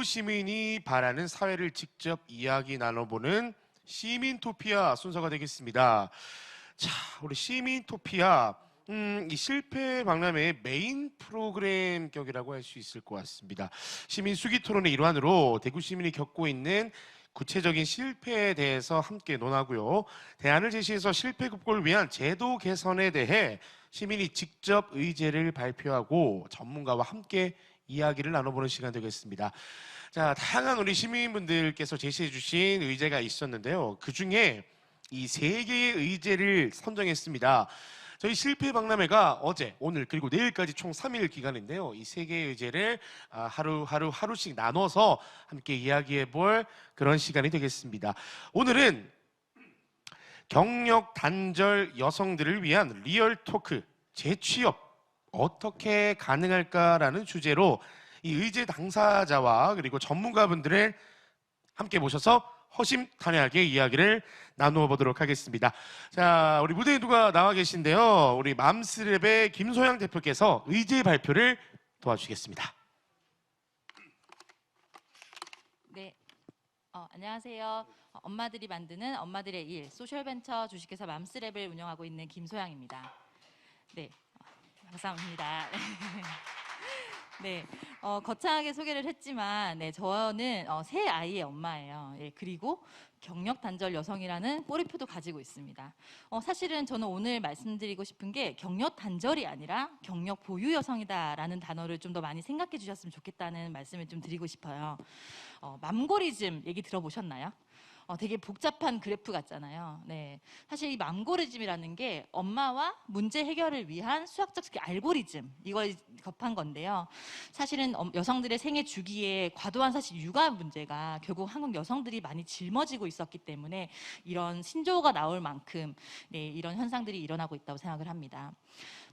시민이 바라는 사회를 직접 이야기 나눠보는 시민토피아 순서가 되겠습니다. 자, 우리 시민토피아, 이 실패 박람회의 메인 프로그램 격이라고 할 수 있을 것 같습니다. 시민 수기 토론의 일환으로 대구 시민이 겪고 있는 구체적인 실패에 대해서 함께 논하고요. 대안을 제시해서 실패 극복을 위한 제도 개선에 대해 시민이 직접 의제를 발표하고 전문가와 함께 이야기를 나눠보는 시간 되겠습니다. 자, 다양한 우리 시민분들께서 제시해 주신 의제가 있었는데요. 그중에 이 3개의 의제를 선정했습니다. 저희 실패 박람회가 어제, 오늘 그리고 내일까지 총 3일 기간인데요. 이 3개의 의제를 하루씩 나눠서 함께 이야기해 볼 그런 시간이 되겠습니다. 오늘은 경력 단절 여성들을 위한 리얼 토크, 재취업 어떻게 가능할까라는 주제로 이 의제 당사자와 그리고 전문가분들을 함께 모셔서 허심탄회하게 이야기를 나누어 보도록 하겠습니다. 자, 우리 무대에 누가 나와 계신데요. 우리 맘스랩의 김소양 대표께서 의제 발표를 도와주시겠습니다. 네, 안녕하세요. 엄마들이 만드는 엄마들의 일, 소셜벤처 주식회사 맘스랩을 운영하고 있는 김소양입니다. 네, 감사합니다. 네, 거창하게 소개를 했지만, 네, 저는 3 아이의 엄마예요. 예, 그리고 경력 단절 여성이라는 꼬리표도 가지고 있습니다. 사실은 저는 오늘 말씀드리고 싶은 게 경력 단절이 아니라 경력 보유 여성이다라는 단어를 좀 더 많이 생각해 주셨으면 좋겠다는 말씀을 좀 드리고 싶어요. 맘고리즘 얘기 들어보셨나요? 되게 복잡한 그래프 같잖아요. 네, 사실 이 맘고리즘이라는 게 엄마와 문제 해결을 위한 수학적 알고리즘, 이걸 접한 건데요. 사실은 여성들의 생애 주기에 과도한 사실 육아 문제가 결국 한국 여성들이 많이 짊어지고 있었기 때문에 이런 신조어가 나올 만큼 네, 이런 현상들이 일어나고 있다고 생각을 합니다.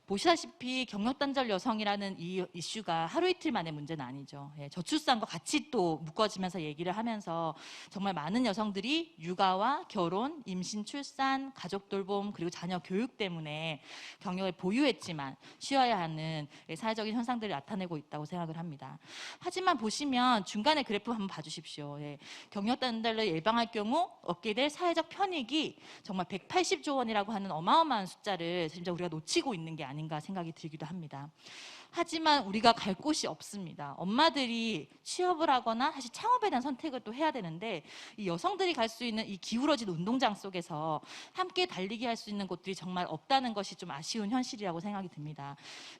보시다시피 경력 단절 여성이라는 이 이슈가 하루 이틀 만의 문제는 아니죠. 예, 저출산과 같이 또 묶어지면서 얘기를 하면서 정말 많은 여성들이 육아와 결혼, 임신, 출산, 가족 돌봄 그리고 자녀 교육 때문에 경력을 보유했지만 쉬어야 하는 사회적인 현상들을 나타내고 있다고 생각을 합니다. 하지만 보시면 중간에 그래프 한번 봐주십시오. 예, 경력 단절을 예방할 경우 얻게 될 사회적 편익이 정말 180조 원이라고 하는 어마어마한 숫자를 진짜 우리가 놓치고 있는 게 아닌가 생각이 들기도 합니다. 하지만 우리가 갈 곳이 없습니다. 엄마들이 취업을 하거나 사실 창업에 대한 선택을 또 해야 되는데 이 여성들이 갈 수 있는 이 기울어진 운동장 속에서 함께 달리기 할 수 있는 곳들이 정말 없다는 것이 좀 아쉬운 현실이라고 생각이 듭니다.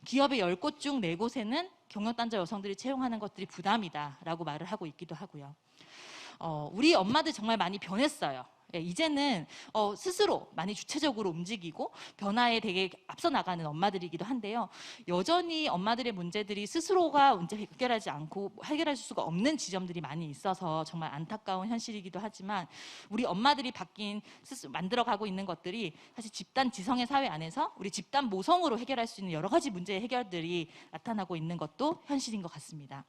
기업의 10곳 중 4곳에는 경력단절 여성들이 채용하는 것들이 부담이다라고 말을 하고 있기도 하고요. 우리 엄마들 정말 많이 변했어요. 예, 이제는 스스로 많이 주체적으로 움직이고 변화에 되게 앞서 나가는 엄마들이기도 한데요. 여전히 엄마들의 문제들이 스스로가 문제 해결하지 않고 해결할 수가 없는 지점들이 많이 있어서 정말 안타까운 현실이기도 하지만 우리 엄마들이 만들어가고 있는 것들이 사실 집단 지성의 사회 안에서 우리 집단 모성으로 해결할 수 있는 여러 가지 문제의 해결들이 나타나고 있는 것도 현실인 것 같습니다.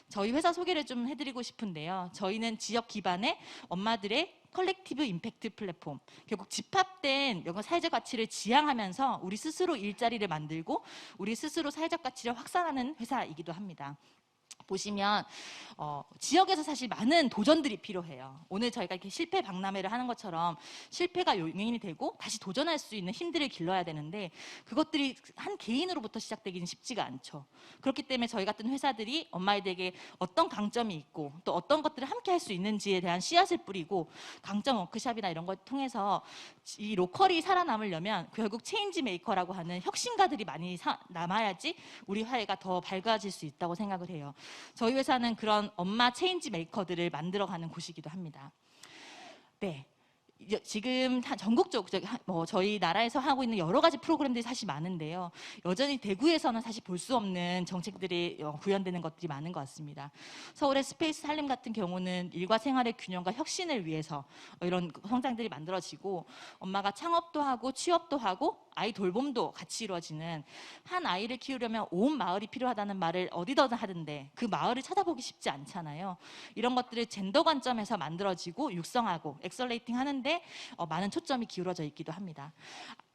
저희 회사 소개를 좀 해드리고 싶은데요. 저희는 지역 기반의 엄마들의 컬렉티브 임팩트 플랫폼, 결국 집합된 여러 사회적 가치를 지향하면서 우리 스스로 일자리를 만들고 우리 스스로 사회적 가치를 확산하는 회사이기도 합니다. 보시면 지역에서 사실 많은 도전들이 필요해요. 오늘 저희가 이렇게 실패 박람회를 하는 것처럼 실패가 요인이 되고 다시 도전할 수 있는 힘들을 길러야 되는데 그것들이 한 개인으로부터 시작되기는 쉽지가 않죠. 그렇기 때문에 저희 같은 회사들이 엄마들에게 어떤 강점이 있고 또 어떤 것들을 함께 할 수 있는지에 대한 씨앗을 뿌리고 강점 워크샵이나 이런 걸 통해서 이 로컬이 살아남으려면 결국 체인지 메이커라고 하는 혁신가들이 많이 남아야지 우리 사회가 더 밝아질 수 있다고 생각을 해요. 저희 회사는 그런 엄마 체인지 메이커들을 만들어가는 곳이기도 합니다. 네. 지금 전국적으로 저희 나라에서 하고 있는 여러 가지 프로그램들이 사실 많은데요. 여전히 대구에서는 사실 볼 수 없는 정책들이 구현되는 것들이 많은 것 같습니다. 서울의 스페이스 살림 같은 경우는 일과 생활의 균형과 혁신을 위해서 이런 성장들이 만들어지고 엄마가 창업도 하고 취업도 하고 아이 돌봄도 같이 이루어지는 한 아이를 키우려면 온 마을이 필요하다는 말을 어디서든 하던데 그 마을을 찾아보기 쉽지 않잖아요. 이런 것들을 젠더 관점에서 만들어지고 육성하고 엑셀레이팅 하는데 많은 초점이 기울어져 있기도 합니다.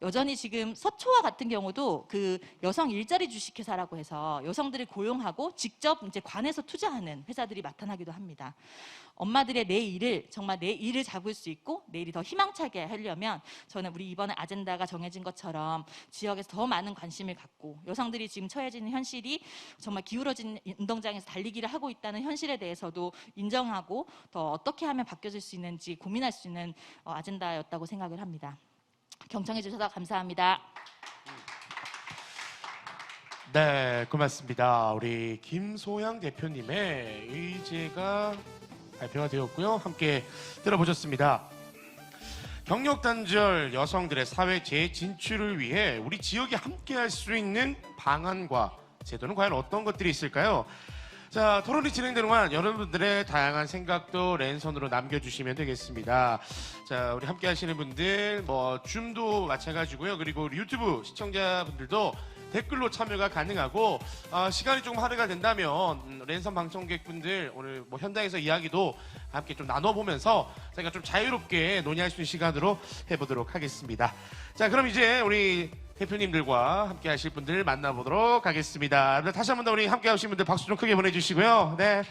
여전히 지금 서초와 같은 경우도 그 여성 일자리 주식회사라고 해서 여성들을 고용하고 직접 이제 관에서 투자하는 회사들이 나타나기도 합니다. 엄마들의 내일을 정말 내일을 잡을 수 있고 내일이 더 희망차게 하려면 저는 우리 이번에 아젠다가 정해진 것처럼 지역에서 더 많은 관심을 갖고 여성들이 지금 처해지는 현실이 정말 기울어진 운동장에서 달리기를 하고 있다는 현실에 대해서도 인정하고 더 어떻게 하면 바뀌어질 수 있는지 고민할 수 있는 아젠다였다고 생각을 합니다. 경청해 주셔서 감사합니다. 네, 고맙습니다. 우리 김소양 대표님의 의제가 발표가 되었고요. 함께 들어보셨습니다. 경력 단절 여성들의 사회 재진출을 위해 우리 지역이 함께 할 수 있는 방안과 제도는 과연 어떤 것들이 있을까요? 자, 토론이 진행되는 동안 여러분들의 다양한 생각도 랜선으로 남겨주시면 되겠습니다. 자, 우리 함께 하시는 분들, 줌도 마찬가지고요. 그리고 우리 유튜브 시청자분들도 댓글로 참여가 가능하고, 시간이 조금 할애가 된다면, 랜선 방청객분들, 오늘 현장에서 이야기도 함께 좀 나눠보면서 저희가 좀 자유롭게 논의할 수 있는 시간으로 해보도록 하겠습니다. 자, 그럼 이제 우리 대표님들과 함께 하실 분들 만나보도록 하겠습니다. 다시 한 번 더 우리 함께 하신 분들 박수 좀 크게 보내주시고요. 네.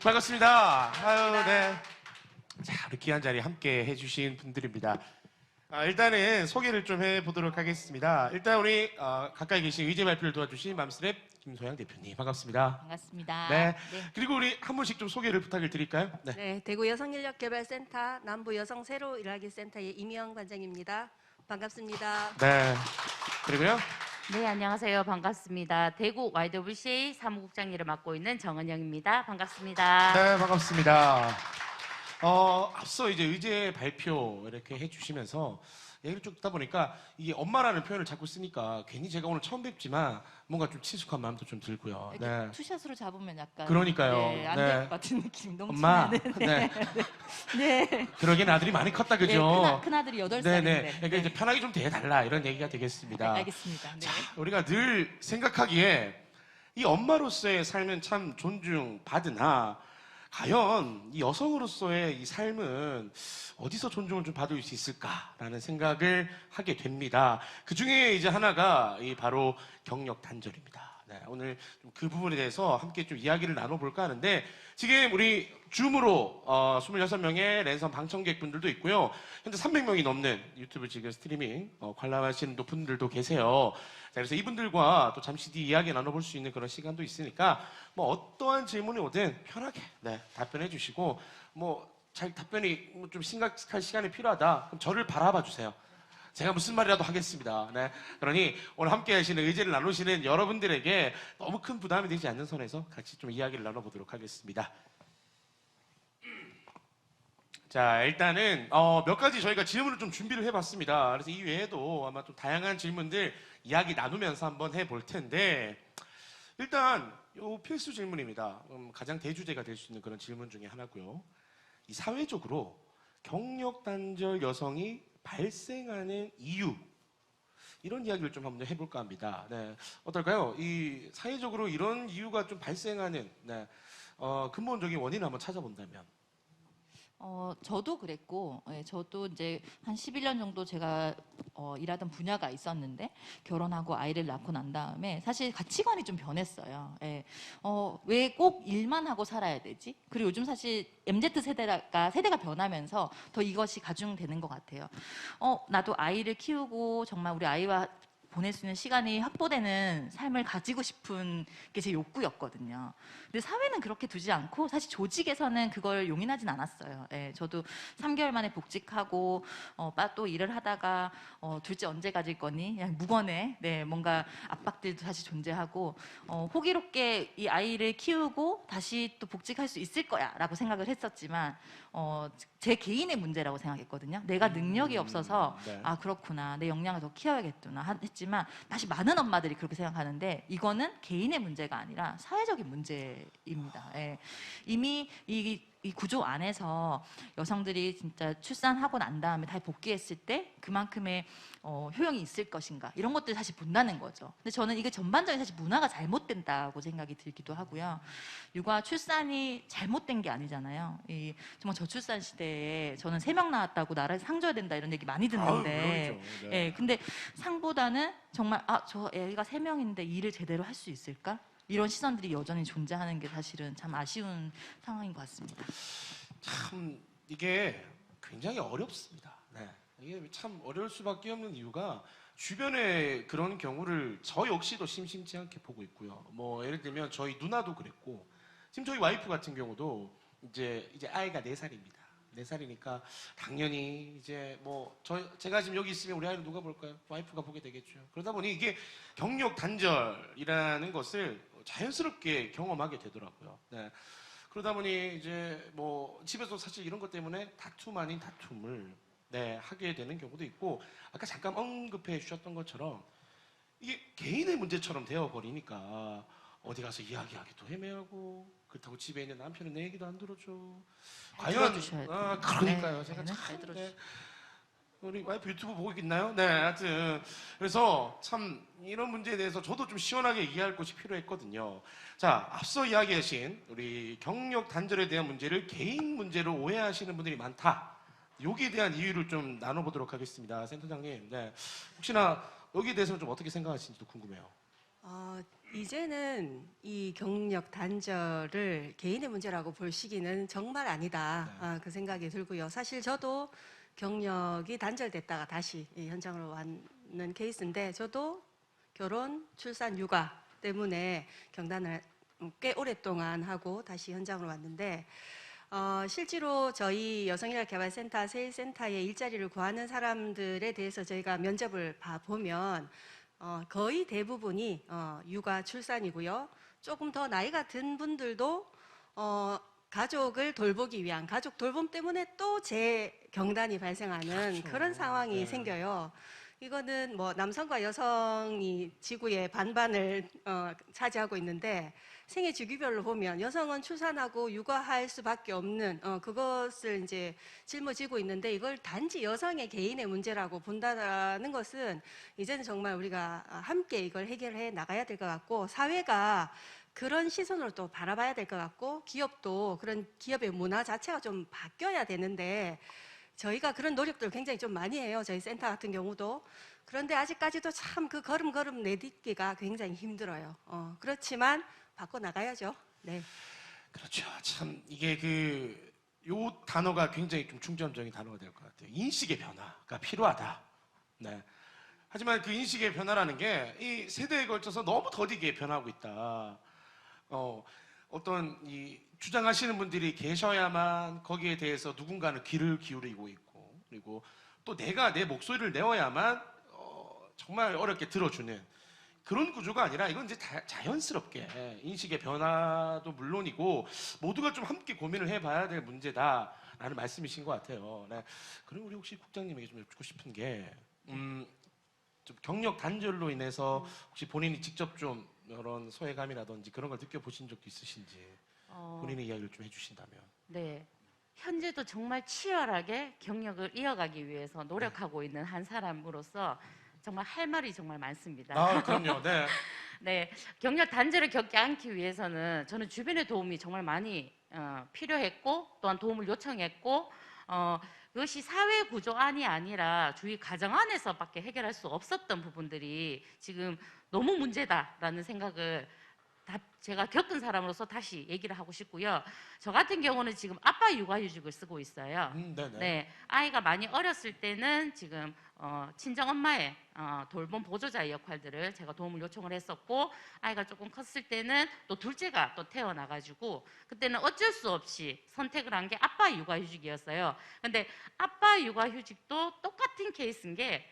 반갑습니다. 아유, 네. 자, 우리 귀한 자리 함께 해주신 분들입니다. 일단은 소개를 좀 해보도록 하겠습니다. 일단 우리 가까이 계신 의제 발표를 도와주신 맘스랩 김소양 대표님 반갑습니다. 반갑습니다. 네. 그리고 우리 한 분씩 좀 소개를 부탁을 드릴까요? 네. 네, 대구 여성인력개발센터 남부 여성 새로 일하기 센터의 이미영 관장입니다. 반갑습니다. 네. 그리고요. 네, 안녕하세요. 반갑습니다. 대구 YWCA 사무국장 일을 맡고 있는 정은영입니다. 반갑습니다. 네, 반갑습니다. 앞서 이제 의제 발표 이렇게 해주시면서 얘기를 쭉 듣다 보니까 이게 엄마라는 표현을 자꾸 쓰니까 괜히 제가 오늘 처음 뵙지만 뭔가 좀 친숙한 마음도 좀 들고요. 이렇게 네. 투샷으로 잡으면 약간 그러니까요. 네, 안 될 네. 것 같은 느낌 너무 엄마. 네. 네. 그러기엔 아들이 많이 컸다, 그죠? 네, 큰아들이 8살인데. 네네. 그러니까 이제 편하게 좀 대해달라 이런 얘기가 되겠습니다. 네, 알겠습니다. 네. 자, 우리가 늘 생각하기에 이 엄마로서의 삶은 참 존중받으나 과연 이 여성으로서의 이 삶은 어디서 존중을 좀 받을 수 있을까라는 생각을 하게 됩니다. 그 중에 이제 하나가 이 바로 경력 단절입니다. 네, 오늘 좀 그 부분에 대해서 함께 좀 이야기를 나눠볼까 하는데 지금 우리 줌으로 26명의 랜선 방청객분들도 있고요. 현재 300명이 넘는 유튜브 지금 스트리밍 관람하시는 분들도 계세요. 자, 그래서 이분들과 또 잠시 뒤 이야기 나눠볼 수 있는 그런 시간도 있으니까 뭐 어떠한 질문이 오든 편하게 답변해 주시고 잘 답변이 좀 심각할 시간이 필요하다. 그럼 저를 바라봐 주세요. 제가 무슨 말이라도 하겠습니다. 네. 그러니 오늘 함께 하시는 의제를 나누시는 여러분들에게 너무 큰 부담이 되지 않는 선에서 같이 좀 이야기를 나눠보도록 하겠습니다. 자, 일단은 몇 가지 저희가 질문을 좀 준비를 해봤습니다. 그래서 이 외에도 아마 좀 다양한 질문들 이야기 나누면서 한번 해볼 텐데 일단 요 필수 질문입니다. 가장 대주제가 될 수 있는 그런 질문 중에 하나고요. 이 사회적으로 경력 단절 여성이 발생하는 이유 이런 이야기를 좀 한번 해볼까 합니다. 네, 어떨까요? 이 사회적으로 이런 이유가 좀 발생하는 근본적인 원인을 한번 찾아본다면. 저도 그랬고, 저도 이제 한 11년 정도 제가 일하던 분야가 있었는데 결혼하고 아이를 낳고 난 다음에 사실 가치관이 좀 변했어요. 왜 꼭 일만 하고 살아야 되지? 그리고 요즘 사실 MZ 세대가 변하면서 더 이것이 가중되는 것 같아요. 나도 아이를 키우고 정말 우리 아이와 보낼 수 있는 시간이 확보되는 삶을 가지고 싶은 게 제 욕구였거든요. 근데 사회는 그렇게 두지 않고 사실 조직에서는 그걸 용인하진 않았어요. 저도 3개월 만에 복직하고 또 일을 하다가 둘째 언제 가질 거니? 그냥 무건해. 뭔가 압박들도 사실 존재하고 호기롭게 이 아이를 키우고 다시 또 복직할 수 있을 거야라고 생각을 했었지만 제 개인의 문제라고 생각했거든요. 내가 능력이 없어서 네. 아 그렇구나 내 역량을 더 키워야겠구나 했지만 다시 많은 엄마들이 그렇게 생각하는데 이거는 개인의 문제가 아니라 사회적인 문제입니다. 이미 이 이 구조 안에서 여성들이 진짜 출산하고 난 다음에 다시 복귀했을 때 그만큼의 효용이 있을 것인가 이런 것들을 다시 본다는 거죠. 근데 저는 이게 전반적인 사실 문화가 잘못된다고 생각이 들기도 하고요. 육아 출산이 잘못된 게 아니잖아요. 이 정말 저출산 시대에 저는 3명 낳았다고 나라에서 상 줘야 된다 이런 얘기 많이 듣는데, 물론이죠. 네. 예, 근데 상보다는 정말 저 애가 3명인데 일을 제대로 할 수 있을까? 이런 시선들이 여전히 존재하는 게 사실은 참 아쉬운 상황인 것 같습니다. 참 이게 굉장히 어렵습니다. 네. 이게 참 어려울 수밖에 없는 이유가 주변에 그런 경우를 저 역시도 심심치 않게 보고 있고요. 뭐 예를 들면 저희 누나도 그랬고 지금 저희 와이프 같은 경우도 이제 아이가 4살입니다. 4살이니까 당연히 이제 뭐 제가 지금 여기 있으면 우리 아이를 누가 볼까요? 와이프가 보게 되겠죠. 그러다 보니 이게 경력 단절이라는 것을 자연스럽게 경험하게 되더라고요. 네. 그러다 보니 이제 뭐 집에서 사실 이런 것 때문에 다툼 아닌 다툼을 하게 되는 경우도 있고 아까 잠깐 언급해 주셨던 것처럼 이게 개인의 문제처럼 되어버리니까 어디 가서 이야기하기도 애매하고 그렇다고 집에 있는 남편은 내 얘기도 안 들어줘. 들어주셔야 돼요. 그러니까요. 네, 제가 네, 참 잘 들어주셔야 우리 와이프 유튜브 보고 있나요? 네, 하여튼 그래서 참 이런 문제에 대해서 저도 좀 시원하게 이해할 곳이 필요했거든요. 자, 앞서 이야기하신 우리 경력 단절에 대한 문제를 개인 문제로 오해하시는 분들이 많다. 여기에 대한 이유를 좀 나눠보도록 하겠습니다. 센터장님, 네, 혹시나 여기에 대해서는 좀 어떻게 생각하시는지도 궁금해요. 이제는 이 경력 단절을 개인의 문제라고 볼 시기는 정말 아니다. 그 생각이 들고요. 사실 저도 경력이 단절됐다가 다시 이 현장으로 왔는 케이스인데 저도 결혼, 출산, 육아 때문에 경단을 꽤 오랫동안 하고 다시 현장으로 왔는데 실제로 저희 여성인력개발센터 세일센터에 일자리를 구하는 사람들에 대해서 저희가 면접을 봐보면 거의 대부분이 육아 출산이고요. 조금 더 나이가 든 분들도 가족을 돌보기 위한 가족 돌봄 때문에 또 재경단이 발생하는 그렇죠. 그런 상황이 네. 생겨요. 이거는 뭐 남성과 여성이 지구의 반반을 차지하고 있는데 생애 주기별로 보면 여성은 출산하고 육아할 수밖에 없는 그것을 이제 짊어지고 있는데 이걸 단지 여성의 개인의 문제라고 본다는 것은 이제는 정말 우리가 함께 이걸 해결해 나가야 될 것 같고 사회가 그런 시선으로 또 바라봐야 될 것 같고 기업도 그런 기업의 문화 자체가 좀 바뀌어야 되는데 저희가 그런 노력들을 굉장히 좀 많이 해요. 저희 센터 같은 경우도. 그런데 아직까지도 참 그 걸음걸음 내딛기가 굉장히 힘들어요. 그렇지만 바꿔 나가야죠. 네. 그렇죠. 참 이게 요 단어가 굉장히 좀 중점적인 단어가 될 것 같아요. 인식의 변화가 필요하다. 네. 하지만 그 인식의 변화라는 게 이 세대에 걸쳐서 너무 더디게 변하고 있다. 어떤 이 주장하시는 분들이 계셔야만 거기에 대해서 누군가는 귀를 기울이고 있고 그리고 또 내가 내 목소리를 내어야만 정말 어렵게 들어주는 그런 구조가 아니라 이건 이제 자연스럽게 인식의 변화도 물론이고 모두가 좀 함께 고민을 해봐야 될 문제다라는 말씀이신 것 같아요. 네. 그럼 우리 혹시 국장님에게 좀 여쭙고 싶은 게 좀 경력 단절로 인해서 혹시 본인이 직접 좀 이런 소외감이라든지 그런 걸 느껴보신 적도 있으신지 본인의 이야기를 좀 해주신다면. 네. 현재도 정말 치열하게 경력을 이어가기 위해서 노력하고 있는 한 사람으로서 정말 할 말이 정말 많습니다. 그럼요. 네. 네, 경력 단절을 겪지 않기 위해서는 저는 주변의 도움이 정말 많이 필요했고 또한 도움을 요청했고 그것이 사회 구조안이 아니라 주위 가정 안에서밖에 해결할 수 없었던 부분들이 지금 너무 문제다라는 생각을 제가 겪은 사람으로서 다시 얘기를 하고 싶고요. 저 같은 경우는 지금 아빠 육아휴직을 쓰고 있어요. 네네. 네, 아이가 많이 어렸을 때는 지금 친정 엄마의 돌봄 보조자의 역할들을 제가 도움을 요청을 했었고 아이가 조금 컸을 때는 또 둘째가 또 태어나가지고 그때는 어쩔 수 없이 선택을 한 게 아빠 육아휴직이었어요. 근데 아빠 육아휴직도 똑같은 케이스인 게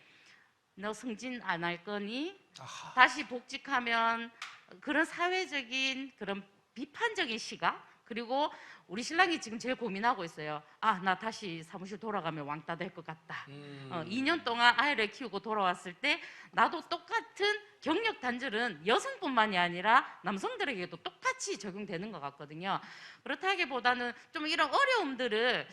너 승진 안 할 거니? 아하. 다시 복직하면 그런 사회적인 그런 비판적인 시각 그리고 우리 신랑이 지금 제일 고민하고 있어요. 아, 나 다시 사무실 돌아가면 왕따 될 것 같다. 2년 동안 아이를 키우고 돌아왔을 때 나도 똑같은 경력 단절은 여성뿐만이 아니라 남성들에게도 똑같이 적용되는 것 같거든요. 그렇다기보다는 좀 이런 어려움들을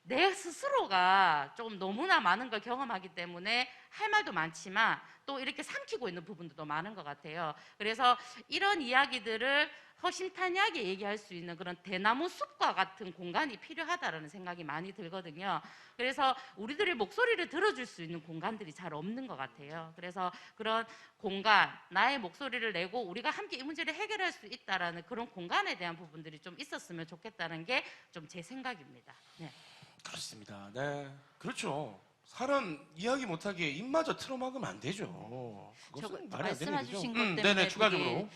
내 스스로가 좀 너무나 많은 걸 경험하기 때문에 할 말도 많지만 또 이렇게 삼키고 있는 부분들도 많은 것 같아요. 그래서 이런 이야기들을 허심탄회하게 얘기할 수 있는 그런 대나무 숲과 같은 공간이 필요하다라는 생각이 많이 들거든요. 그래서 우리들의 목소리를 들어줄 수 있는 공간들이 잘 없는 것 같아요. 그래서 그런 공간, 나의 목소리를 내고 우리가 함께 이 문제를 해결할 수 있다라는 그런 공간에 대한 부분들이 좀 있었으면 좋겠다는 게 좀 제 생각입니다. 네. 그렇습니다. 네, 그렇죠. 사람 이야기 못하게 입마저 틀어막으면 안 되죠. 그것은 말이 안 되는 말씀해 주신 일이죠. 것 때문에 네네, 추가적으로.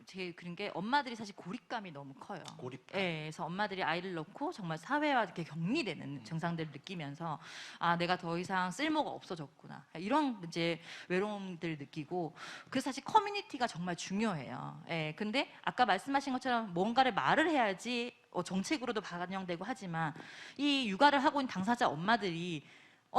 되게 그런 게 엄마들이 사실 고립감이 너무 커요. 고립감. 예, 그래서 엄마들이 아이를 낳고 정말 사회와 이렇게 격리되는 증상들을 느끼면서 아, 내가 더 이상 쓸모가 없어졌구나. 이런 이제 외로움들 느끼고 그래서 사실 커뮤니티가 정말 중요해요. 예, 근데 아까 말씀하신 것처럼 뭔가를 말을 해야지 정책으로도 반영되고 하지만 이 육아를 하고 있는 당사자 엄마들이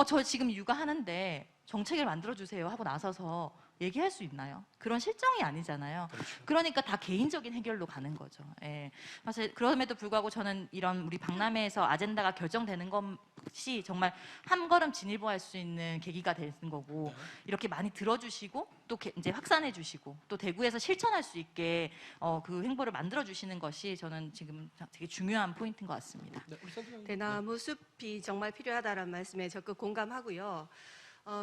저 지금 육아하는데 정책을 만들어주세요 하고 나서서 얘기할 수 있나요? 그런 실정이 아니잖아요. 그렇죠. 그러니까 다 개인적인 해결로 가는 거죠. 예. 사실 그럼에도 불구하고 저는 이런 우리 박람회에서 아젠다가 결정되는 것이 정말 한 걸음 진일보할 수 있는 계기가 되는 거고 이렇게 많이 들어주시고 또 이제 확산해 주시고 또 대구에서 실천할 수 있게 그 행보를 만들어 주시는 것이 저는 지금 되게 중요한 포인트인 것 같습니다. 네, 우리 선생님. 대나무 숲이 정말 필요하다는 말씀에 적극 공감하고요.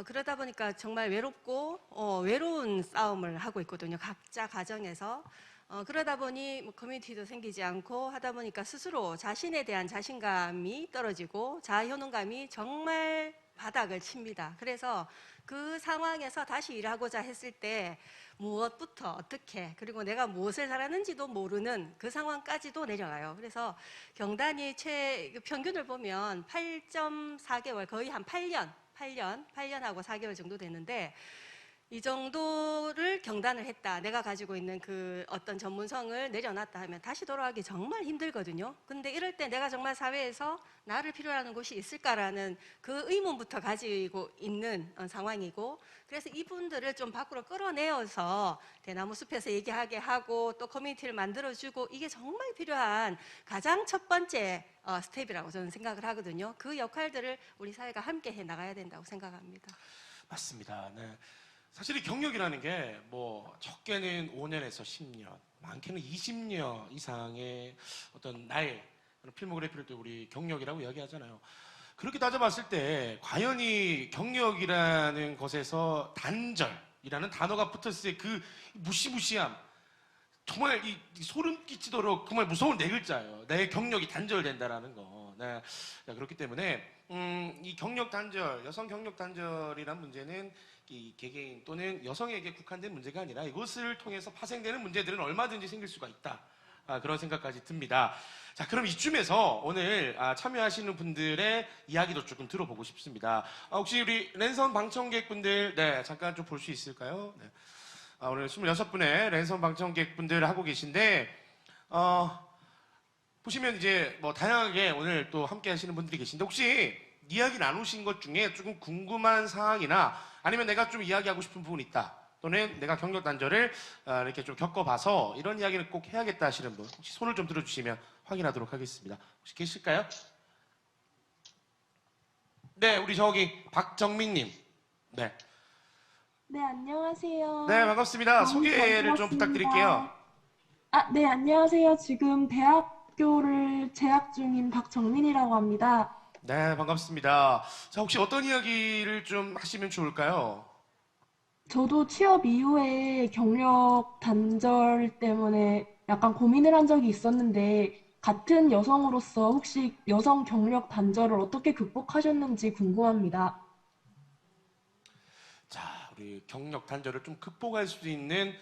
그러다 보니까 정말 외롭고 외로운 싸움을 하고 있거든요. 각자 가정에서. 그러다 보니 뭐 커뮤니티도 생기지 않고 하다 보니까 스스로 자신에 대한 자신감이 떨어지고 자아효능감이 정말 바닥을 칩니다. 그래서 그 상황에서 다시 일하고자 했을 때 무엇부터 어떻게 그리고 내가 무엇을 잘하는지도 모르는 그 상황까지도 내려가요. 그래서 경단이 평균을 보면 8.4개월 거의 한 8년하고 4개월 정도 되는데 이 정도를 경단을 했다. 내가 가지고 있는 그 어떤 전문성을 내려놨다 하면 다시 돌아가기 정말 힘들거든요. 근데 이럴 때 내가 정말 사회에서 나를 필요로 하는 곳이 있을까라는 그 의문부터 가지고 있는 상황이고 그래서 이분들을 좀 밖으로 끌어내어서 대나무 숲에서 얘기하게 하고 또 커뮤니티를 만들어주고 이게 정말 필요한 가장 첫 번째 스텝이라고 저는 생각을 하거든요. 그 역할들을 우리 사회가 함께 해 나가야 된다고 생각합니다. 맞습니다. 네. 사실 이 경력이라는 게 뭐 적게는 5년에서 10년, 많게는 20년 이상의 어떤 나의 필모그래피를 또 우리 경력이라고 이야기하잖아요. 그렇게 따져봤을 때 과연 이 경력이라는 것에서 단절이라는 단어가 붙었을 때 그 무시무시함, 정말 이 소름 끼치도록 정말 무서운 네 글자예요. 내 경력이 단절된다라는 거. 네. 자, 그렇기 때문에 이 경력 단절, 여성 경력 단절이란 문제는 이 개개인 또는 여성에게 국한된 문제가 아니라 이것을 통해서 파생되는 문제들은 얼마든지 생길 수가 있다. 그런 생각까지 듭니다. 자, 그럼 이쯤에서 오늘 참여하시는 분들의 이야기도 조금 들어보고 싶습니다. 혹시 우리 랜선 방청객분들, 네, 잠깐 좀 볼 수 있을까요? 네. 오늘 26분의 랜선 방청객분들 하고 계신데, 보시면 이제 뭐 다양하게 오늘 또 함께 하시는 분들이 계신데, 혹시 이야기 나누신 것 중에 조금 궁금한 사항이나 아니면 내가 좀 이야기하고 싶은 부분이 있다. 또는 내가 경력 단절을 이렇게 좀 겪어봐서 이런 이야기를 꼭 해야겠다 하시는 분 혹시 손을 좀 들어주시면 확인하도록 하겠습니다. 혹시 계실까요? 네, 우리 저기 박정민님. 네. 네, 안녕하세요. 네, 반갑습니다. 너무 소개를 좀 반갑습니다. 부탁드릴게요. 네, 안녕하세요. 지금 대학교를 재학 중인 박정민이라고 합니다. 네, 반갑습니다. 자, 혹시 어떤 이야기를 좀 하시면 좋을까요? 저도 취업 이후에 경력 단절 때문에 약간 고민을 한 적이 있었는데, 같은 여성으로서 혹시 여성 경력 단절을 어떻게 극복하셨는지 궁금합니다. 자, 우리 경력 단절을 좀 극복할 수 있는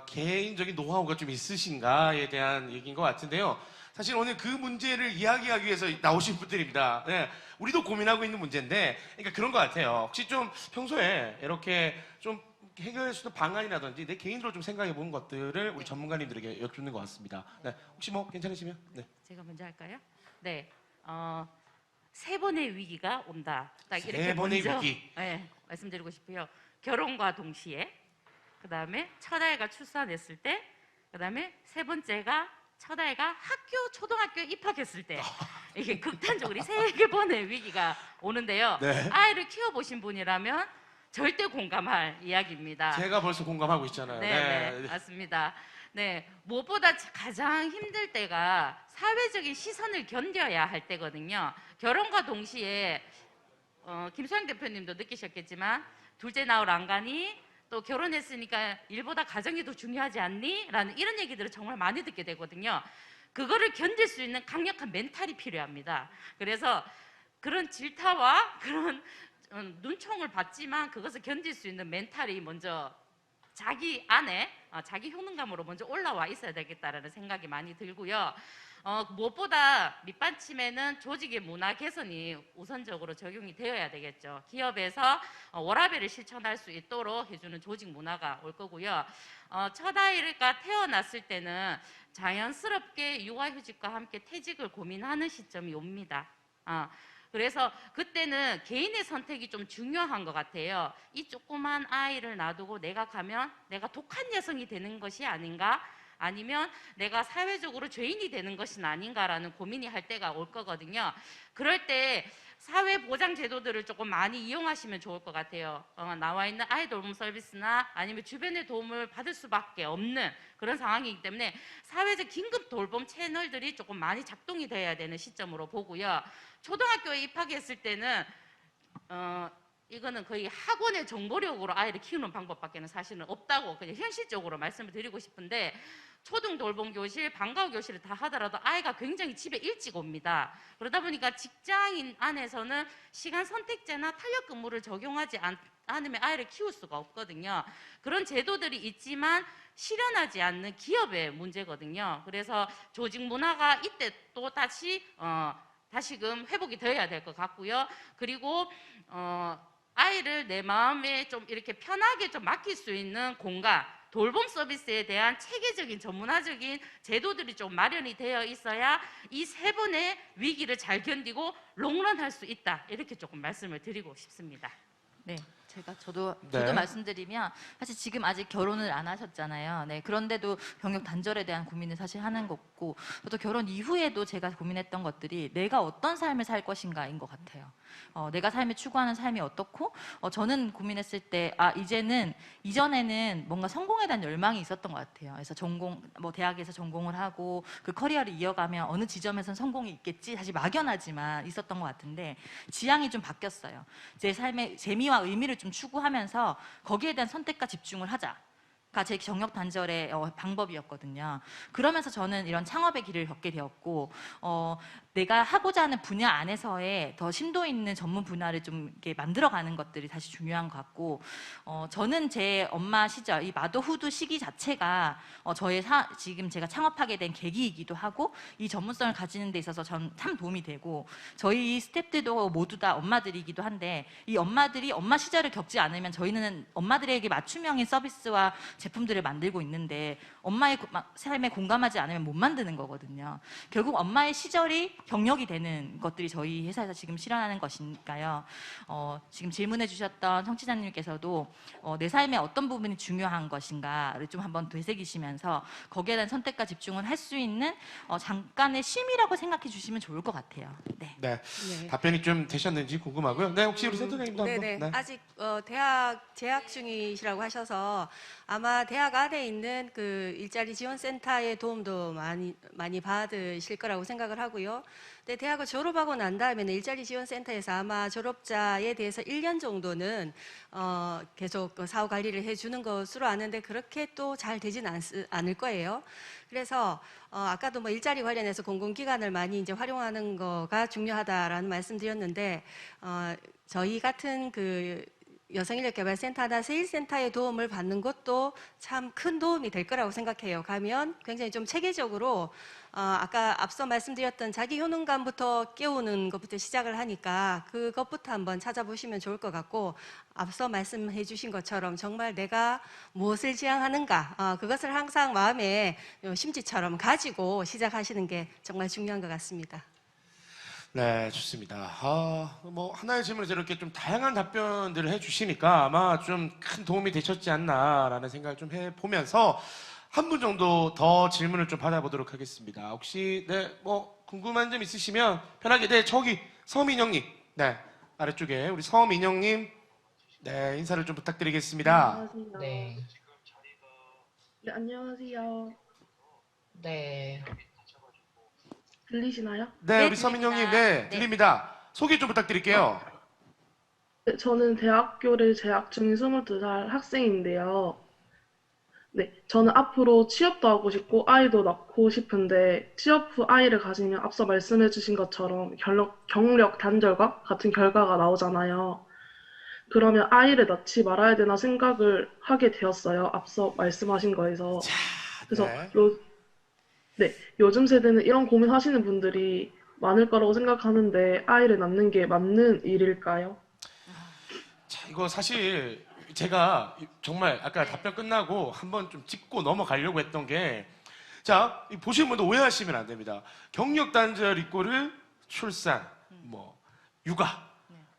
개인적인 노하우가 좀 있으신가에 대한 얘기인 것 같은데요. 사실 오늘 그 문제를 이야기하기 위해서 나오신 분들입니다. 네, 우리도 고민하고 있는 문제인데, 그러니까 그런 것 같아요. 혹시 좀 평소에 이렇게 좀 해결할 수 있는 방안이라든지 내 개인으로 좀 생각해 본 것들을 우리 전문가님들에게 여쭙는 것 같습니다. 네, 혹시 뭐 괜찮으시면? 네. 제가 먼저 할까요? 네. 세 번의 위기가 온다. 딱 세 이렇게 번의 먼저 위기. 네, 말씀드리고 싶고요. 결혼과 동시에, 그다음에 첫 아이가 출산했을 때, 그다음에 세 번째가 첫 아이가 초등학교에 입학했을 때, 이게 극단적으로 이 세 번의 위기가 오는데요. 네. 아이를 키워보신 분이라면 절대 공감할 이야기입니다. 제가 벌써 공감하고 있잖아요. 네, 맞습니다. 네, 무엇보다 가장 힘들 때가 사회적인 시선을 견뎌야 할 때거든요. 결혼과 동시에 김소영 대표님도 느끼셨겠지만 둘째 나올 안 가니? 또 결혼했으니까 일보다 가정이 더 중요하지 않니? 라는 이런 얘기들을 정말 많이 듣게 되거든요. 그거를 견딜 수 있는 강력한 멘탈이 필요합니다. 그래서 그런 질타와 그런 눈총을 받지만 그것을 견딜 수 있는 멘탈이 먼저 자기 안에 자기 효능감으로 먼저 올라와 있어야 되겠다라는 생각이 많이 들고요. 무엇보다 밑받침에는 조직의 문화 개선이 우선적으로 적용이 되어야 되겠죠. 기업에서 워라밸을 실천할 수 있도록 해주는 조직 문화가 올 거고요. 첫 아이가 태어났을 때는 자연스럽게 육아휴직과 함께 퇴직을 고민하는 시점이 옵니다. 그래서 그때는 개인의 선택이 좀 중요한 것 같아요. 이 조그만 아이를 놔두고 내가 가면 내가 독한 여성이 되는 것이 아닌가? 아니면 내가 사회적으로 죄인이 되는 것은 아닌가라는 고민이 할 때가 올 거거든요. 그럴 때 사회보장 제도들을 조금 많이 이용하시면 좋을 것 같아요. 나와 있는 아이 돌봄 서비스나 아니면 주변의 도움을 받을 수밖에 없는 그런 상황이기 때문에 사회적 긴급 돌봄 채널들이 조금 많이 작동이 돼야 되는 시점으로 보고요. 초등학교에 입학했을 때는 이거는 거의 학원의 정보력으로 아이를 키우는 방법밖에는 사실은 없다고 그냥 현실적으로 말씀을 드리고 싶은데, 초등 돌봄 교실, 방과후 교실을 다 하더라도 아이가 굉장히 집에 일찍 옵니다. 그러다 보니까 직장인 안에서는 시간 선택제나 탄력 근무를 적용하지 않으면 아이를 키울 수가 없거든요. 그런 제도들이 있지만 실현하지 않는 기업의 문제거든요. 그래서 조직 문화가 이때 또 다시금 회복이 되어야 될 것 같고요. 그리고 아이를 내 마음에 좀 이렇게 편하게 좀 맡길 수 있는 공간, 돌봄 서비스에 대한 체계적인 전문화적인 제도들이 좀 마련이 되어 있어야 이 세 번의 위기를 잘 견디고 롱런할 수 있다. 이렇게 조금 말씀을 드리고 싶습니다. 네, 저도 네. 말씀드리면 사실 지금 아직 결혼을 안 하셨잖아요. 네, 그런데도 경력 단절에 대한 고민을 사실 하는 거고, 저도 결혼 이후에도 제가 고민했던 것들이 내가 어떤 삶을 살 것인가인 것 같아요. 내가 삶을 추구하는 삶이 어떻고, 저는 고민했을 때 이전에는 뭔가 성공에 대한 열망이 있었던 것 같아요. 그래서 대학에서 전공을 하고 그 커리어를 이어가면 어느 지점에선 성공이 있겠지, 사실 막연하지만 있었던 것 같은데 지향이 좀 바뀌었어요. 제 삶의 재미와 의미를 좀 추구하면서 거기에 대한 선택과 집중을 하자가 제 경력 단절의 방법이었거든요. 그러면서 저는 이런 창업의 길을 걷게 되었고, 내가 하고자 하는 분야 안에서의 더 심도 있는 전문 분야를 좀 이렇게 만들어가는 것들이 사실 중요한 것 같고, 저는 제 엄마 시절 이 마더후드 시기 자체가 지금 제가 창업하게 된 계기이기도 하고, 이 전문성을 가지는 데 있어서 참 도움이 되고, 저희 스태프들도 모두 다 엄마들이기도 한데, 이 엄마들이 엄마 시절을 겪지 않으면 저희는 엄마들에게 맞춤형인 서비스와 제품들을 만들고 있는데, 엄마의 삶에 공감하지 않으면 못 만드는 거거든요. 결국 엄마의 시절이 경력이 되는 것들이 저희 회사에서 지금 실현하는 것이니까요. 지금 질문해 주셨던 청취자님께서도 내 삶의 어떤 부분이 중요한 것인가를 좀 한번 되새기시면서 거기에 대한 선택과 집중을 할 수 있는 잠깐의 쉼이라고 생각해 주시면 좋을 것 같아요. 네. 네. 네. 답변이 좀 되셨는지 궁금하고요. 네, 혹시 우리 센터장님도 한번. 네네. 네. 아직 대학 재학 중이시라고 하셔서 아마 대학 안에 있는 그 일자리 지원센터의 도움도 많이 받으실 거라고 생각을 하고요. 근데 대학을 졸업하고 난 다음에는 일자리 지원센터에서 아마 졸업자에 대해서 1년 정도는 계속 사후 관리를 해주는 것으로 아는데, 그렇게 또 잘 되진 않을 거예요. 그래서 아까도 뭐 일자리 관련해서 공공기관을 많이 이제 활용하는 거가 중요하다라는 말씀드렸는데, 저희 같은 그 여성인력개발센터나 세일센터의 도움을 받는 것도 참 큰 도움이 될 거라고 생각해요. 가면 굉장히 좀 체계적으로 아까 앞서 말씀드렸던 자기 효능감부터 깨우는 것부터 시작을 하니까 그것부터 한번 찾아보시면 좋을 것 같고, 앞서 말씀해 주신 것처럼 정말 내가 무엇을 지향하는가, 그것을 항상 마음에 심지처럼 가지고 시작하시는 게 정말 중요한 것 같습니다. 네, 좋습니다. 뭐 하나의 질문에 이렇게 좀 다양한 답변들을 해주시니까 아마 좀 큰 도움이 되셨지 않나라는 생각을 좀 해보면서 한 분 정도 더 질문을 좀 받아보도록 하겠습니다. 혹시 뭐 궁금한 점 있으시면 편하게 저기 서민영님, 아래쪽에 우리 서민영님, 인사를 좀 부탁드리겠습니다. 안녕하세요. 네, 네, 안녕하세요. 네. 들리시나요? 네, 우리 들립니다. 서민영님, 네. 들립니다. 소개 좀 부탁드릴게요. 네, 저는 대학교를 재학 중인 22살 학생인데요. 네, 저는 앞으로 취업도 하고 싶고 아이도 낳고 싶은데 취업 후 아이를 가지면 앞서 말씀해 주신 것처럼 경력 단절과 같은 결과가 나오잖아요. 그러면 아이를 낳지 말아야 되나 생각을 하게 되었어요. 앞서 말씀하신 거에서. 그래서 네. 요즘 세대는 이런 고민하시는 분들이 많을 거라고 생각하는데 아이를 낳는 게 맞는 일일까요? 자, 이거 사실 제가 정말 아까 답변 끝나고 한번 좀 짚고 넘어가려고 했던 게, 자, 보시는 분도 오해하시면 안 됩니다. 경력 단절 이꼬르 출산, 뭐 육아,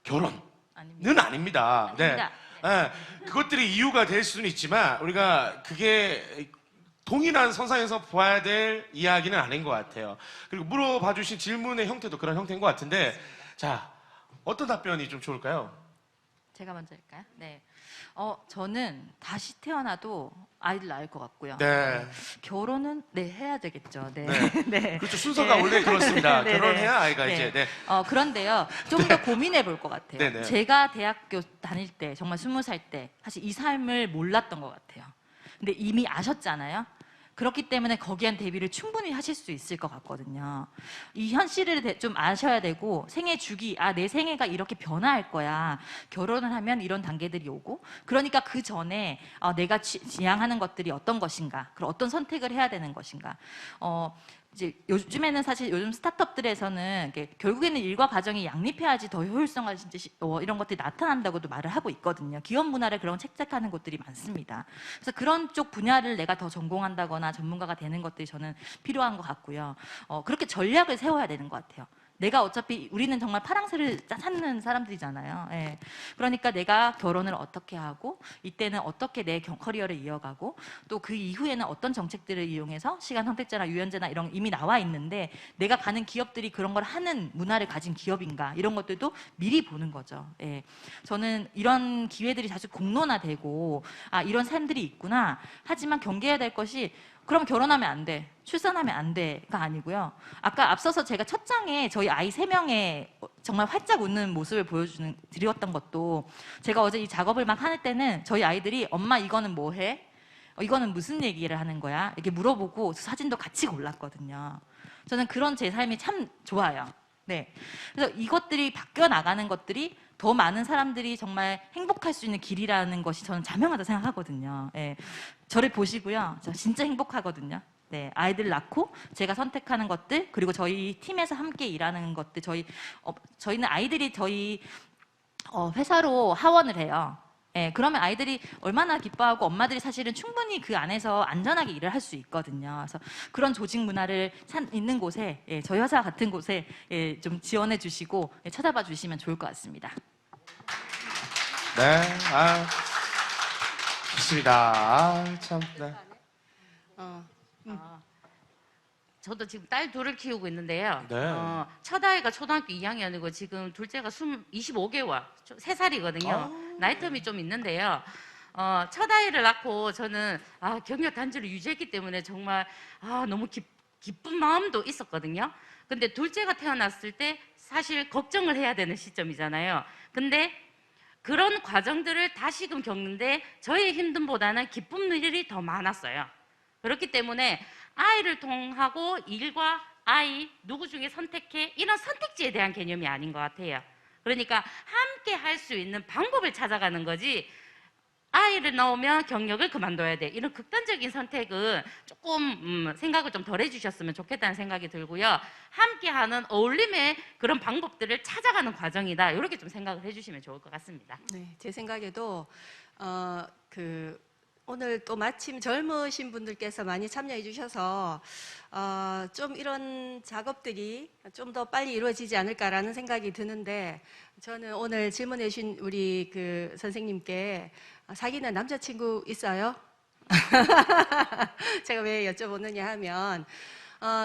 결혼은 아닙니다. 아닙니다. 아닙니다. 그것들이 이유가 될 수는 있지만 우리가 그게 동일한 선상에서 봐야 될 이야기는 아닌 것 같아요. 그리고 물어봐 주신 질문의 형태도 그런 형태인 것 같은데, 자, 어떤 답변이 좀 좋을까요? 제가 먼저 할까요? 네. 저는 다시 태어나도 아이를 낳을 것 같고요. 네. 결혼은 해야 되겠죠. 네. 네. 네. 그렇죠. 순서가 원래 그렇습니다. 네, 네. 결혼해야 아이가 네. 이제, 그런데요, 좀 더 고민해 볼 것 같아요. 네, 네. 제가 대학교 다닐 때, 정말 20살 때, 사실 이 삶을 몰랐던 것 같아요. 근데 이미 아셨잖아요. 그렇기 때문에 거기한 대비를 충분히 하실 수 있을 것 같거든요. 이 현실을 좀 아셔야 되고, 생애 주기, 내 생애가 이렇게 변화할 거야. 결혼을 하면 이런 단계들이 오고, 그러니까 그 전에 내가 지향하는 것들이 어떤 것인가, 그리고 어떤 선택을 해야 되는 것인가. 이제 요즘에는 사실 요즘 스타트업들에서는 결국에는 일과 가정이 양립해야지 더 효율성과 이런 것들이 나타난다고도 말을 하고 있거든요. 기업 문화를 그런 책책하는 곳들이 많습니다. 그래서 그런 쪽 분야를 내가 더 전공한다거나 전문가가 되는 것들이 저는 필요한 것 같고요. 그렇게 전략을 세워야 되는 것 같아요. 내가 어차피 우리는 정말 파랑새를 찾는 사람들이잖아요. 예. 그러니까 내가 결혼을 어떻게 하고 이때는 어떻게 내 커리어를 이어가고 또 그 이후에는 어떤 정책들을 이용해서 시간 선택제나 유연제나 이런 이미 나와 있는데 내가 가는 기업들이 그런 걸 하는 문화를 가진 기업인가 이런 것들도 미리 보는 거죠. 예. 저는 이런 기회들이 자주 공론화되고 이런 삶들이 있구나. 하지만 경계해야 될 것이 그럼 결혼하면 안 돼, 출산하면 안 돼가 아니고요. 아까 앞서서 제가 첫 장에 저희 아이 3명의 정말 활짝 웃는 모습을 드렸던 것도 제가 어제 이 작업을 막 할 때는 저희 아이들이 엄마 이거는 뭐 해? 이거는 무슨 얘기를 하는 거야? 이렇게 물어보고 사진도 같이 골랐거든요. 저는 그런 제 삶이 참 좋아요. 네. 그래서 이것들이 바뀌어 나가는 것들이 더 많은 사람들이 정말 행복할 수 있는 길이라는 것이 저는 자명하다 생각하거든요. 예. 저를 보시고요. 저 진짜 행복하거든요. 네, 아이들 낳고 제가 선택하는 것들 그리고 저희 팀에서 함께 일하는 것들 저희는 아이들이 저희 회사로 하원을 해요. 예, 그러면 아이들이 얼마나 기뻐하고 엄마들이 사실은 충분히 그 안에서 안전하게 일을 할 수 있거든요. 그래서 그런 조직 문화를 있는 곳에 저희 회사 같은 곳에 좀 지원해 주시고 찾아봐 주시면 좋을 것 같습니다. 네, 좋습니다. 참, 네. 저도 지금 딸 둘을 키우고 있는데요. 네. 첫 아이가 초등학교 2학년이고 지금 둘째가 25개월, 3살이거든요. 나이 텀이 좀 있는데요. 첫 아이를 낳고 저는 경력 단절을 유지했기 때문에 정말 너무 기쁜 마음도 있었거든요. 근데 둘째가 태어났을 때 사실 걱정을 해야 되는 시점이잖아요. 근데 그런 과정들을 다시금 겪는데 저의 힘듦보다는 기쁜 일이 더 많았어요. 그렇기 때문에 아이를 통하고 일과 아이 누구 중에 선택해 이런 선택지에 대한 개념이 아닌 것 같아요. 그러니까 함께 할 수 있는 방법을 찾아가는 거지 아이를 낳으면 경력을 그만둬야 돼. 이런 극단적인 선택은 조금 생각을 좀 덜 해주셨으면 좋겠다는 생각이 들고요. 함께하는 어울림의 그런 방법들을 찾아가는 과정이다. 이렇게 좀 생각을 해주시면 좋을 것 같습니다. 네, 제 생각에도 오늘 또 마침 젊으신 분들께서 많이 참여해 주셔서 좀 이런 작업들이 좀 더 빨리 이루어지지 않을까라는 생각이 드는데 저는 오늘 질문해 주신 우리 그 선생님께 사귀는 남자친구 있어요? 제가 왜 여쭤보느냐 하면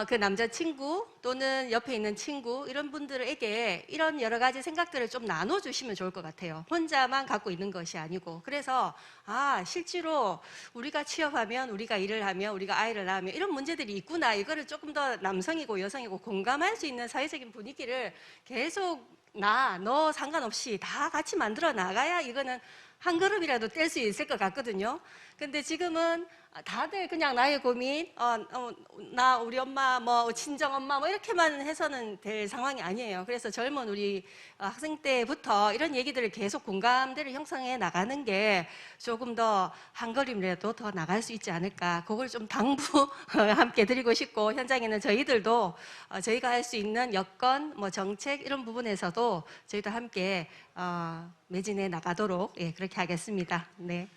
그 남자친구 또는 옆에 있는 친구 이런 분들에게 이런 여러 가지 생각들을 좀 나눠주시면 좋을 것 같아요. 혼자만 갖고 있는 것이 아니고. 그래서 실제로 우리가 취업하면 우리가 일을 하면 우리가 아이를 낳으면 이런 문제들이 있구나. 이거를 조금 더 남성이고 여성이고 공감할 수 있는 사회적인 분위기를 계속 너 상관없이 다 같이 만들어 나가야 이거는 한 걸음이라도 뗄 수 있을 것 같거든요. 근데 지금은 다들 그냥 나의 고민, 나 우리 엄마, 뭐 친정 엄마, 뭐 이렇게만 해서는 될 상황이 아니에요. 그래서 젊은 우리 학생 때부터 이런 얘기들을 계속 공감대를 형성해 나가는 게 조금 더 한 걸음이라도 더 나갈 수 있지 않을까. 그걸 좀 당부 함께 드리고 싶고 현장에는 저희들도 저희가 할 수 있는 여건, 뭐 정책 이런 부분에서도 저희도 함께 매진해 나가도록 그렇게 하겠습니다. 네.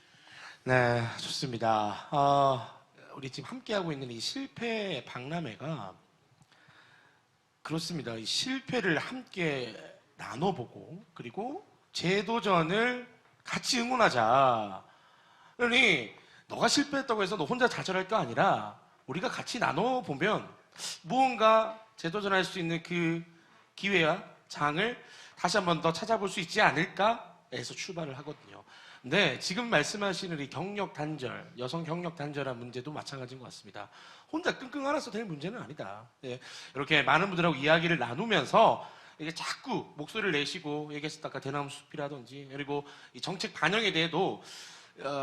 네, 좋습니다. 우리 지금 함께하고 있는 이 실패 박람회가 그렇습니다. 이 실패를 함께 나눠보고 그리고 재도전을 같이 응원하자. 그러니 너가 실패했다고 해서 너 혼자 좌절할 거 아니라 우리가 같이 나눠보면 무언가 재도전할 수 있는 그 기회와 장을 다시 한 번 더 찾아볼 수 있지 않을까 해서 출발을 하거든요. 네, 지금 말씀하시는 이 경력 단절, 여성 경력 단절한 문제도 마찬가지인 것 같습니다. 혼자 끙끙 앓아서 될 문제는 아니다. 네, 이렇게 많은 분들하고 이야기를 나누면서 이게 자꾸 목소리를 내시고 얘기했었다 아까 대나무 숲이라든지 그리고 이 정책 반영에 대해도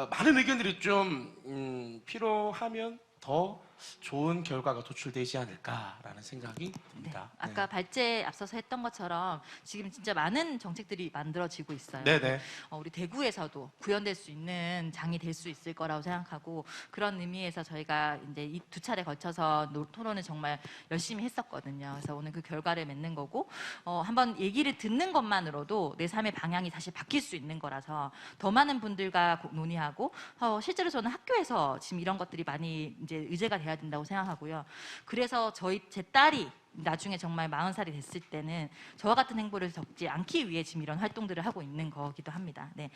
많은 의견들이 좀 필요하면 더 좋은 결과가 도출되지 않을까라는 생각이 듭니다. 네, 아까 발제 앞서서 했던 것처럼 지금 진짜 많은 정책들이 만들어지고 있어요. 네네. 우리 대구에서도 구현될 수 있는 장이 될 수 있을 거라고 생각하고 그런 의미에서 저희가 이제 이 두 차례 거쳐서 토론을 정말 열심히 했었거든요. 그래서 오늘 그 결과를 맺는 거고 한번 얘기를 듣는 것만으로도 내 삶의 방향이 다시 바뀔 수 있는 거라서 더 많은 분들과 논의하고 실제로 저는 학교에서 지금 이런 것들이 많이 이제 의제가 돼야 된다고 생각하고요. 그래서 제 딸이 나중에 정말 40살이 됐을 때는 저와 같은 행보를 겪지 않기 위해 지금 이런 활동들을 하고 있는 거기도 합니다. 네,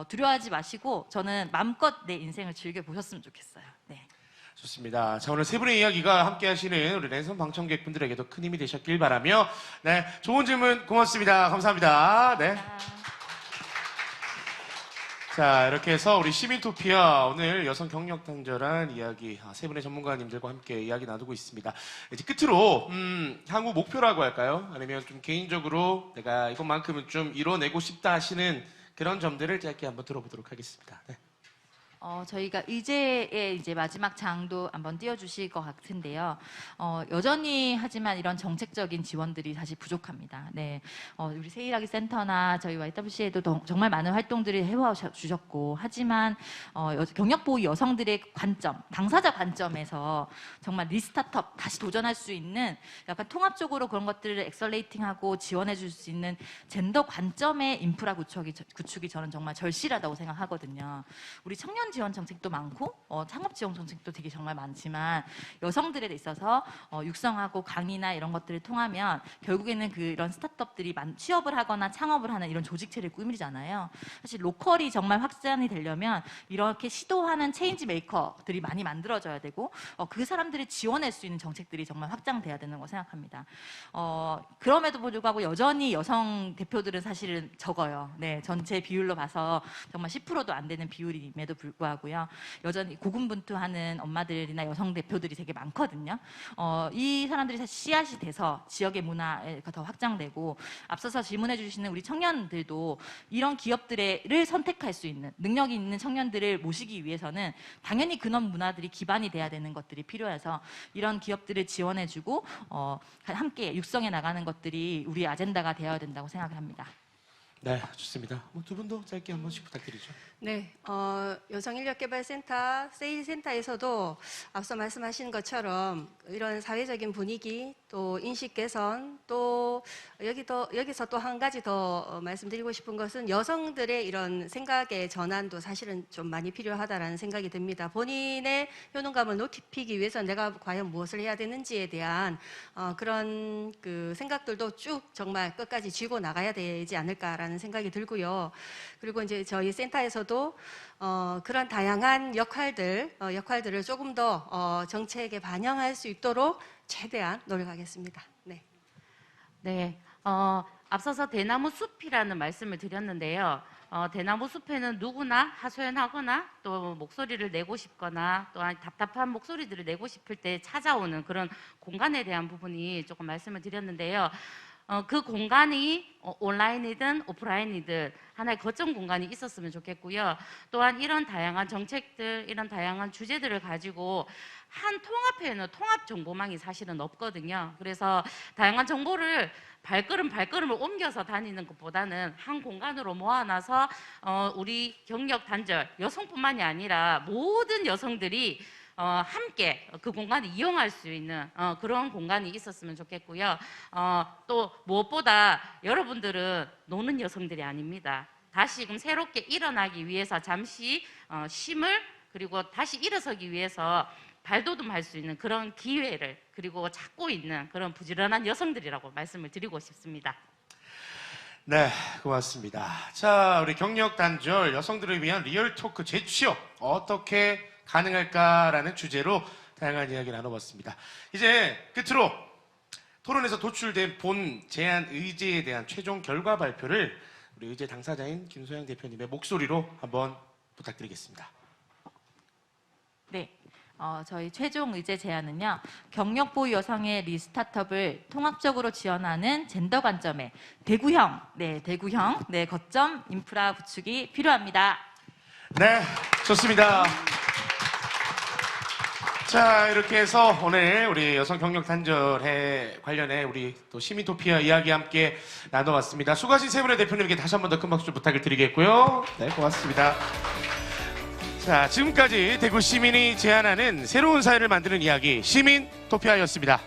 두려워하지 마시고 저는 마음껏 내 인생을 즐겨보셨으면 좋겠어요. 네. 좋습니다. 자, 오늘 세 분의 이야기가 함께 하시는 우리 랜선 방청객분들에게도 큰 힘이 되셨길 바라며 네, 좋은 질문 고맙습니다. 감사합니다. 네. 자, 이렇게 해서 우리 시민토피아 오늘 여성 경력 단절한 이야기 세 분의 전문가님들과 함께 이야기 나누고 있습니다. 이제 끝으로 향후 목표라고 할까요? 아니면 좀 개인적으로 내가 이것만큼은 좀 이뤄내고 싶다 하시는 그런 점들을 짧게 한번 들어보도록 하겠습니다. 네. 저희가 의제의 이제 마지막 장도 한번 띄워주실 것 같은데요. 여전히 하지만 이런 정책적인 지원들이 사실 부족합니다. 네, 우리 세일하기 센터나 저희 YWCA도 정말 많은 활동들을 해와 주셨고 하지만 경력보호 여성들의 관점, 당사자 관점에서 정말 리스타트업 다시 도전할 수 있는 약간 통합적으로 그런 것들을 엑셀레이팅하고 지원해 줄 수 있는 젠더 관점의 인프라 구축이 저는 정말 절실하다고 생각하거든요. 우리 청년 지원 정책도 많고 창업 지원 정책도 되게 정말 많지만 여성들에 있어서 육성하고 강의나 이런 것들을 통하면 결국에는 이런 스타트업들이 취업을 하거나 창업을 하는 이런 조직체를 꾸미잖아요. 사실 로컬이 정말 확산이 되려면 이렇게 시도하는 체인지 메이커들이 많이 만들어져야 되고 그 사람들을 지원할 수 있는 정책들이 정말 확장돼야 되는 거 생각합니다. 그럼에도 불구하고 여전히 여성 대표들은 사실은 적어요. 네, 전체 비율로 봐서 정말 10%도 안 되는 비율임에도 불구하고요. 여전히 고군분투하는 엄마들이나 여성 대표들이 되게 많거든요. 이 사람들이 사실 씨앗이 돼서 지역의 문화가 더 확장되고 앞서서 질문해 주시는 우리 청년들도 이런 기업들을 선택할 수 있는 능력이 있는 청년들을 모시기 위해서는 당연히 그런 문화들이 기반이 돼야 되는 것들이 필요해서 이런 기업들을 지원해주고 함께 육성해 나가는 것들이 우리 아젠다가 되어야 된다고 생각을 합니다. 네, 좋습니다. 두 분도 짧게 한 번씩 부탁드리죠. 네, 여성인력개발센터, 세일센터에서도 앞서 말씀하신 것처럼 이런 사회적인 분위기, 또 인식 개선, 또 여기서 또 한 가지 더 말씀드리고 싶은 것은 여성들의 이런 생각의 전환도 사실은 좀 많이 필요하다라는 생각이 듭니다. 본인의 효능감을 높이기 위해서 내가 과연 무엇을 해야 되는지에 대한 그런 그 생각들도 쭉 정말 끝까지 쥐고 나가야 되지 않을까라는 생각이 들고요. 그리고 이제 저희 센터에서도 그런 다양한 역할들을 조금 더 정책에 반영할 수 있도록 최대한 노력하겠습니다. 네. 네, 앞서서 대나무 숲이라는 말씀을 드렸는데요. 대나무 숲에는 누구나 하소연하거나 또 목소리를 내고 싶거나 또한 답답한 목소리들을 내고 싶을 때 찾아오는 그런 공간에 대한 부분이 조금 말씀을 드렸는데요. 그 공간이 온라인이든 오프라인이든 하나의 거점 공간이 있었으면 좋겠고요. 또한 이런 다양한 정책들, 이런 다양한 주제들을 가지고 한 통합회는 통합 정보망이 사실은 없거든요. 그래서 다양한 정보를 발걸음을 옮겨서 다니는 것보다는 한 공간으로 모아놔서 우리 경력 단절, 여성뿐만이 아니라 모든 여성들이 함께 그 공간을 이용할 수 있는 그런 공간이 있었으면 좋겠고요. 또 무엇보다 여러분들은 노는 여성들이 아닙니다. 다시금 새롭게 일어나기 위해서 잠시 쉼을 그리고 다시 일어서기 위해서 발돋움할 수 있는 그런 기회를 그리고 찾고 있는 그런 부지런한 여성들이라고 말씀을 드리고 싶습니다. 네, 고맙습니다. 자, 우리 경력 단절 여성들을 위한 리얼 토크 재취업 어떻게 가능할까라는 주제로 다양한 이야기 나눠봤습니다. 이제 끝으로 토론에서 도출된 본 제안 의제에 대한 최종 결과 발표를 우리 의제 당사자인 김소영 대표님의 목소리로 한번 부탁드리겠습니다. 네. 저희 최종 의제 제안은요. 경력 보유 여성의 리스타트업을 통합적으로 지원하는 젠더 관점의 대구형 거점 인프라 구축이 필요합니다. 네, 좋습니다. 자, 이렇게 해서 오늘 우리 여성 경력 단절에 관련해 우리 또 시민토피아 이야기 함께 나눠봤습니다. 수고하신 세 분의 대표님께 다시 한 번 더 큰 박수 부탁을 드리겠고요. 네, 고맙습니다. 자, 지금까지 대구 시민이 제안하는 새로운 사회를 만드는 이야기 시민토피아였습니다.